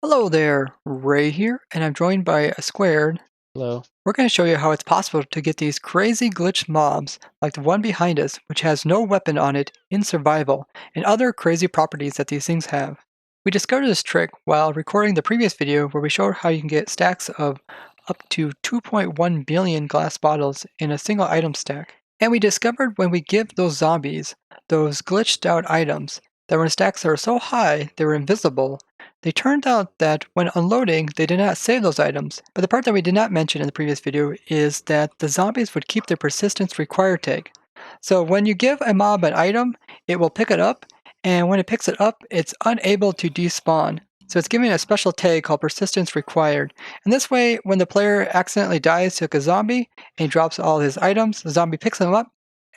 Hello there, Ray here, and I'm joined by a Squared. Hello. We're going to show you how it's possible to get these crazy glitched mobs, like the one behind us, which has no weapon on it, in survival, and other crazy properties that these things have. We discovered this trick while recording the previous video where we showed how you can get stacks of up to 2.1 billion glass bottles in a single item stack. And we discovered when we give those zombies those glitched out items, that when stacks are so high they were invisible, they turned out that when unloading, they did not save those items. But the part that we did not mention in the previous video is that the zombies would keep their persistence required tag. So when you give a mob an item, it will pick it up, and when it picks it up, it's unable to despawn. So it's giving a special tag called persistence required. And this way, when the player accidentally dies to a zombie and he drops all his items, the zombie picks them up,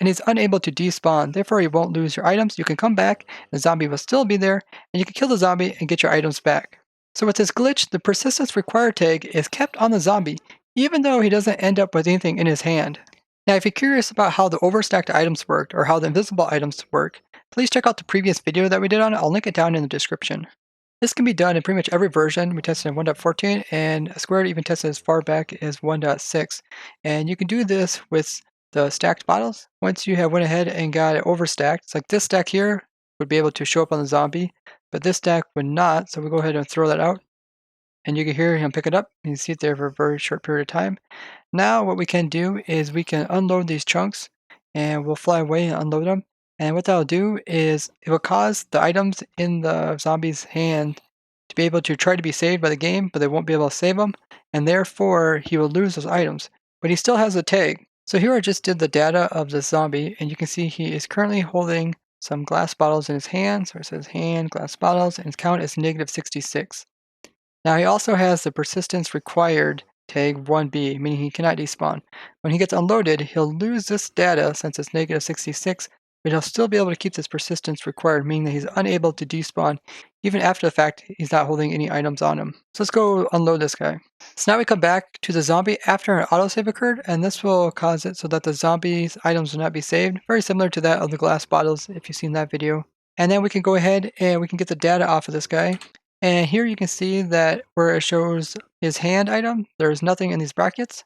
and he's unable to despawn. Therefore, you won't lose your items. You can come back, the zombie will still be there, and you can kill the zombie and get your items back. So with this glitch, the persistence required tag is kept on the zombie, even though he doesn't end up with anything in his hand. Now, if you're curious about how the overstacked items worked or how the invisible items work, please check out the previous video that we did on it. I'll link it down in the description. This can be done in pretty much every version. We tested in 1.14, and Squared even tested as far back as 1.6. And you can do this with the stacked bottles. Once you have went ahead and got it overstacked, it's like this stack here would be able to show up on the zombie, but this stack would not, so we'll go ahead and throw that out. And you can hear him pick it up. You can see it there for a very short period of time. Now what we can do is we can unload these chunks, and we'll fly away and unload them. And what that'll do is it will cause the items in the zombie's hand to be able to try to be saved by the game, but they won't be able to save them, and therefore he will lose those items. But he still has a tag. So here I just did the data of the zombie, and you can see he is currently holding some glass bottles in his hand. So it says hand, glass bottles, and his count is -66. Now he also has the persistence required tag 1B, meaning he cannot despawn. When he gets unloaded, he'll lose this data since it's -66, but he'll still be able to keep this persistence required, meaning that he's unable to despawn even after the fact he's not holding any items on him. So let's go unload this guy. So now we come back to the zombie after an autosave occurred, and this will cause it so that the zombie's items will not be saved, very similar to that of the glass bottles if you've seen that video. And then we can go ahead and we can get the data off of this guy. And here you can see that where it shows his hand item, there's nothing in these brackets.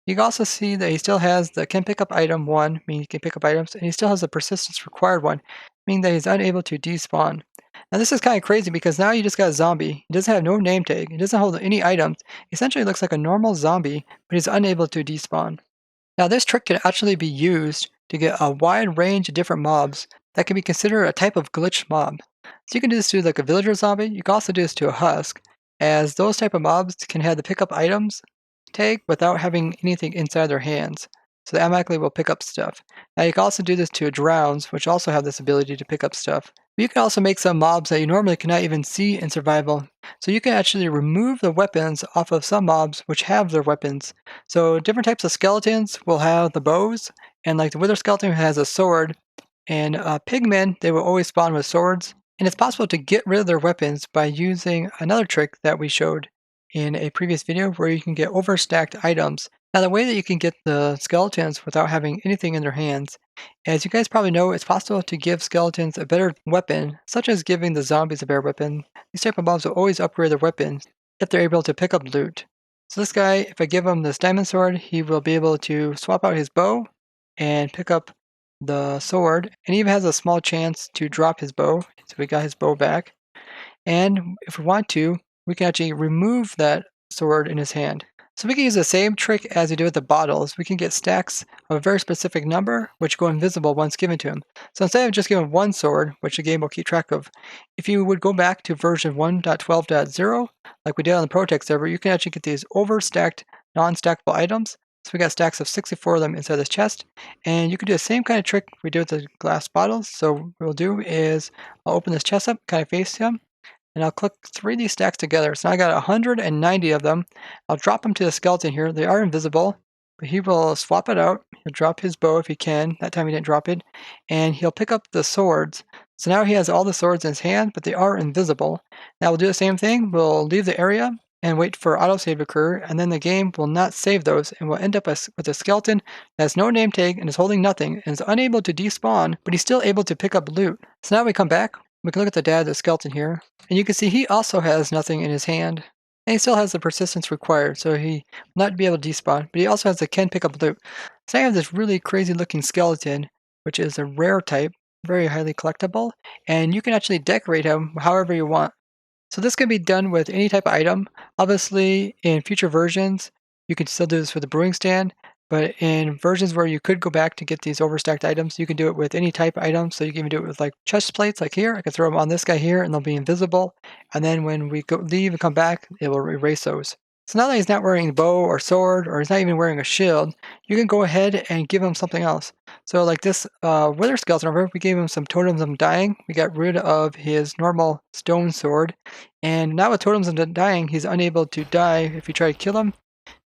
You can also see that he still has the can pick up item 1, meaning he can pick up items, and he still has the persistence required 1, meaning that he's unable to despawn. Now this is kind of crazy because now you just got a zombie. He doesn't have no name tag. He doesn't hold any items. He essentially looks like a normal zombie, but he's unable to despawn. Now this trick can actually be used to get a wide range of different mobs that can be considered a type of glitch mob. So you can do this to like a villager zombie. You can also do this to a husk, as those type of mobs can have the pick up items tag without having anything inside their hands. So they automatically will pick up stuff. Now you can also do this to drowns, which also have this ability to pick up stuff. But you can also make some mobs that you normally cannot even see in survival. So you can actually remove the weapons off of some mobs which have their weapons. So different types of skeletons will have the bows, and like the wither skeleton has a sword, and pigmen, they will always spawn with swords. And it's possible to get rid of their weapons by using another trick that we showed in a previous video where you can get overstacked items. Now the way that you can get the skeletons without having anything in their hands, as you guys probably know, it's possible to give skeletons a better weapon, such as giving the zombies a better weapon. These type of mobs will always upgrade their weapons if they're able to pick up loot. So this guy, if I give him this diamond sword, he will be able to swap out his bow and pick up the sword, and he even has a small chance to drop his bow. So we got his bow back. And if we want to, we can actually remove that sword in his hand. So we can use the same trick as we did with the bottles. We can get stacks of a very specific number, which go invisible once given to him. So instead of just giving one sword, which the game will keep track of, if you would go back to version 1.12.0, like we did on the ProtoTech server, you can actually get these overstacked, non-stackable items. So we got stacks of 64 of them inside this chest. And you can do the same kind of trick we did with the glass bottles. So what we'll do is I'll open this chest up, kind of face him, and I'll click 3 of these stacks together. So now I got 190 of them. I'll drop them to the skeleton here. They are invisible, but he will swap it out. He'll drop his bow if he can. That time he didn't drop it. And he'll pick up the swords. So now he has all the swords in his hand, but they are invisible. Now we'll do the same thing. We'll leave the area and wait for autosave to occur, and then the game will not save those, and we'll end up with a skeleton that has no name tag and is holding nothing and is unable to despawn, but he's still able to pick up loot. So now we come back. We can look at the dad, the skeleton here, and you can see he also has nothing in his hand. And he still has the persistence required, so he will not be able to despawn, but he also has the can pick up loot. So I have this really crazy looking skeleton, which is a rare type, very highly collectible, and you can actually decorate him however you want. So this can be done with any type of item. Obviously, in future versions, you can still do this with the brewing stand, but in versions where you could go back to get these overstacked items, you can do it with any type of item. So you can even do it with like chest plates, like here. I can throw them on this guy here, and they'll be invisible. And then when we go leave and come back, it will erase those. So now that he's not wearing a bow or sword, or he's not even wearing a shield, you can go ahead and give him something else. So like this wither skeleton over, we gave him some totems of dying. We got rid of his normal stone sword. And now with totems of undying, he's unable to die if you try to kill him.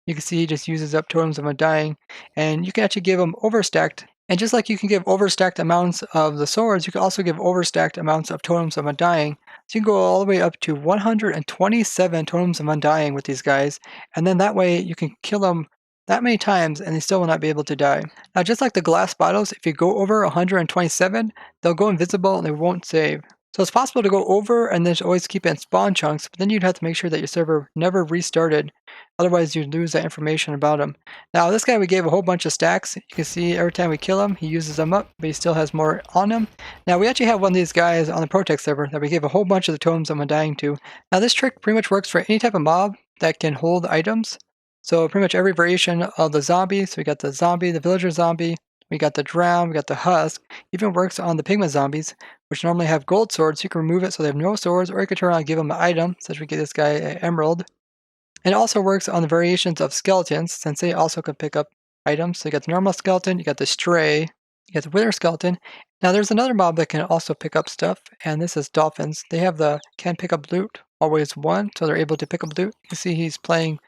You can see he just uses up totems of undying. And you can actually give him overstacked. And just like you can give overstacked amounts of the swords, you can also give overstacked amounts of totems of undying. So you can go all the way up to 127 totems of undying with these guys. And then that way you can kill them that many times and they still will not be able to die. Now just like the glass bottles, if you go over 127, they'll go invisible and they won't save. So it's possible to go over and then always keep it in spawn chunks, but then you'd have to make sure that your server never restarted. Otherwise, you'd lose that information about him. Now, this guy we gave a whole bunch of stacks. You can see every time we kill him, he uses them up, but he still has more on him. Now, we actually have one of these guys on the ProtoTech server that we gave a whole bunch of the totems I'm undying to. Now, this trick pretty much works for any type of mob that can hold items. So pretty much every variation of the zombie. So we got the zombie, the villager zombie, we got the drown, we got the husk. Even works on the pigment zombies, which normally have gold swords. So you can remove it so they have no swords, or you can turn around and give them an item, such as we give this guy an emerald. And it also works on the variations of skeletons, since they also can pick up items. So you got the normal skeleton, you got the stray, you got the wither skeleton. Now there's another mob that can also pick up stuff, and this is dolphins. They have the can pick up loot, always one, so they're able to pick up loot. You can see he's playing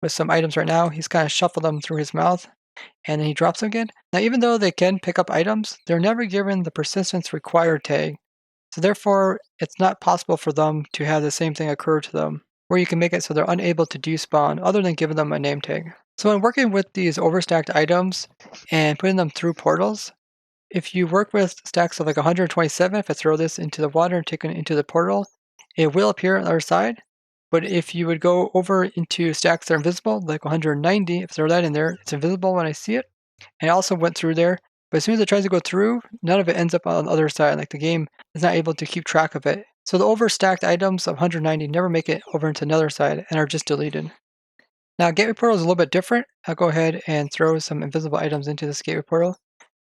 with some items right now. He's kind of shuffled them through his mouth, and then he drops them again. Now even though they can pick up items, they're never given the persistence required tag. So therefore, it's not possible for them to have the same thing occur to them, where you can make it so they're unable to despawn other than giving them a name tag. So when working with these overstacked items and putting them through portals, if you work with stacks of like 127, if I throw this into the water and take it into the portal, it will appear on the other side. But if you would go over into stacks that are invisible, like 190, if I throw that in there, it's invisible when I see it. And it also went through there, but as soon as it tries to go through, none of it ends up on the other side. Like the game is not able to keep track of it. So the overstacked items of 190 never make it over into another side and are just deleted. Now gateway portal is a little bit different. I'll go ahead and throw some invisible items into this gateway portal.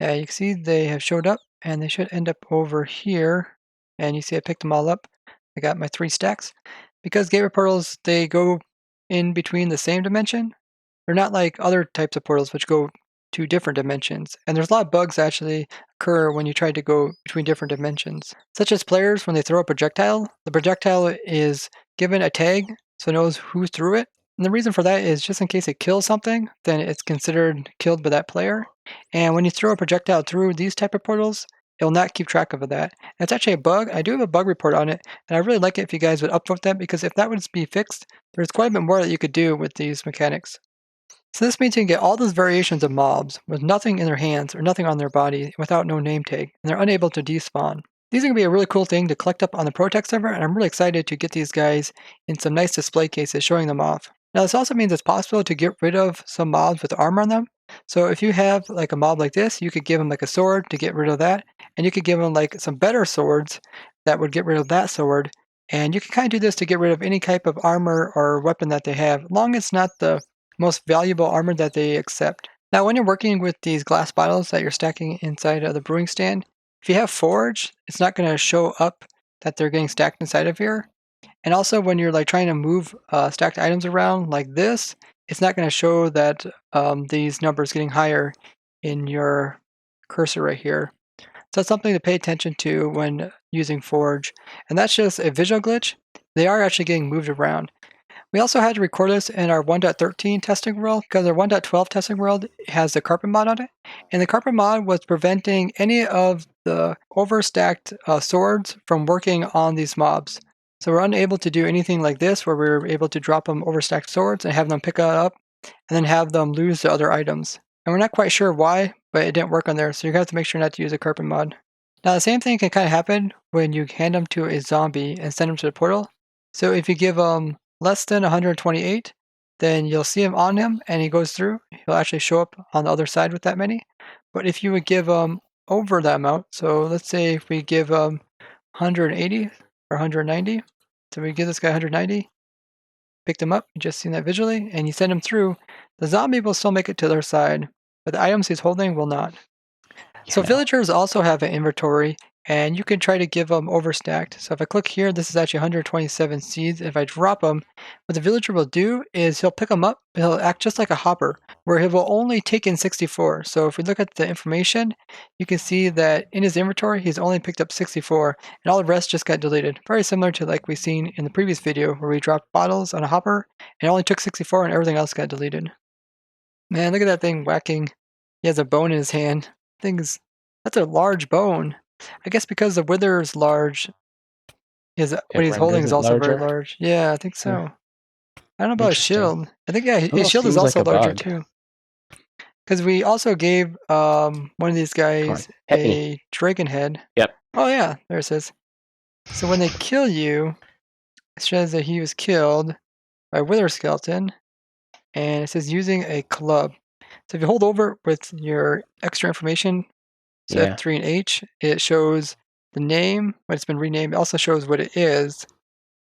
You can see they have showed up and they should end up over here. And you see I picked them all up. I got my 3 stacks. Because gateway portals, they go in between the same dimension. They're not like other types of portals which go to different dimensions. And there's a lot of bugs that actually occur when you try to go between different dimensions. Such as players, when they throw a projectile, the projectile is given a tag so it knows who threw it. And the reason for that is just in case it kills something, then it's considered killed by that player. And when you throw a projectile through these type of portals, it will not keep track of that. And it's actually a bug. I do have a bug report on it, and I really like it if you guys would upvote that, because if that would be fixed, there's quite a bit more that you could do with these mechanics. So this means you can get all those variations of mobs with nothing in their hands or nothing on their body without no name tag, and they're unable to despawn. These are going to be a really cool thing to collect up on the ProtoTech server, and I'm really excited to get these guys in some nice display cases showing them off. Now this also means it's possible to get rid of some mobs with armor on them. So if you have like a mob like this, you could give them like a sword to get rid of that, and you could give them like some better swords that would get rid of that sword. And you can kind of do this to get rid of any type of armor or weapon that they have, as long as it's not the most valuable armor that they accept. Now when you're working with these glass bottles that you're stacking inside of the brewing stand, if you have forge, it's not going to show up that they're getting stacked inside of here. And also when you're like trying to move stacked items around like this, it's not going to show that these numbers getting higher in your cursor right here. So that's something to pay attention to when using forge. And that's just a visual glitch. They are actually getting moved around. We also had to record this in our 1.13 testing world because our 1.12 testing world has the carpet mod on it. And the carpet mod was preventing any of the overstacked swords from working on these mobs. So we're unable to do anything like this where we're able to drop them overstacked swords and have them pick it up and then have them lose the other items. And we're not quite sure why, but it didn't work on there. So you have to make sure not to use a carpet mod. Now the same thing can kind of happen when you hand them to a zombie and send them to the portal. So if you give them less than 128, then you'll see him on him and he goes through. He'll actually show up on the other side with that many. But if you would give them over that amount, so let's say if we give 180 or 190, so we give this guy 190, picked him up, you just seen that visually, and you send him through, the zombie will still make it to their side, but the items he's holding will not. So Yeah. villagers also have an inventory, and you can try to give them overstacked. So if I click here, this is actually 127 seeds. If I drop them, what the villager will do is he'll pick them up, he'll act just like a hopper, where he will only take in 64. So if we look at the information, you can see that in his inventory, he's only picked up 64, and all the rest just got deleted. Very similar to like we seen in the previous video, where we dropped bottles on a hopper, and it only took 64 and everything else got deleted. Man, look at that thing whacking. He has a bone in his hand. That's a large bone. I guess because the wither is large, what It he's holding renders is it also very larger. large. Yeah, I think Huh. so. I don't know about his Interesting. shield. I think, yeah, his Almost shield is seems like also a larger bug. too. Because we also gave one of these Come on, guys hit me. a dragon head. Yep. Oh yeah, there it says. So when they kill you, it says that he was killed by a wither skeleton, and it says using a club. So if you hold over with your extra information, so Yeah. F3 and H, it shows the name, when it's been renamed. It also shows what it is.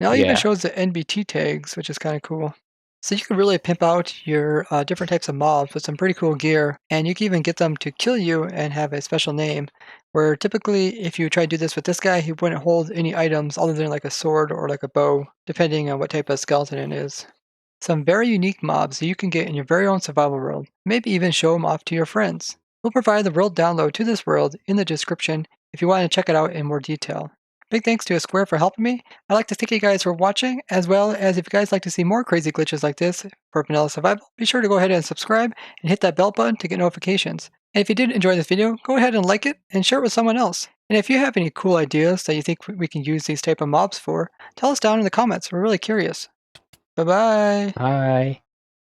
Now it even Yeah. shows the NBT tags, which is kind of cool. So you can really pimp out your different types of mobs with some pretty cool gear, and you can even get them to kill you and have a special name. Where typically, if you try to do this with this guy, he wouldn't hold any items other than like a sword or like a bow, depending on what type of skeleton it is. Some very unique mobs that you can get in your very own survival world, maybe even show them off to your friends. We'll provide the world download to this world in the description if you want to check it out in more detail. Big thanks to a Square for helping me. I'd like to thank you guys for watching, as well as if you guys like to see more crazy glitches like this for vanilla survival, be sure to go ahead and subscribe and hit that bell button to get notifications. And if you did enjoy this video, go ahead and like it and share it with someone else. And if you have any cool ideas that you think we can use these type of mobs for, tell us down in the comments. We're really curious. Bye bye. Bye.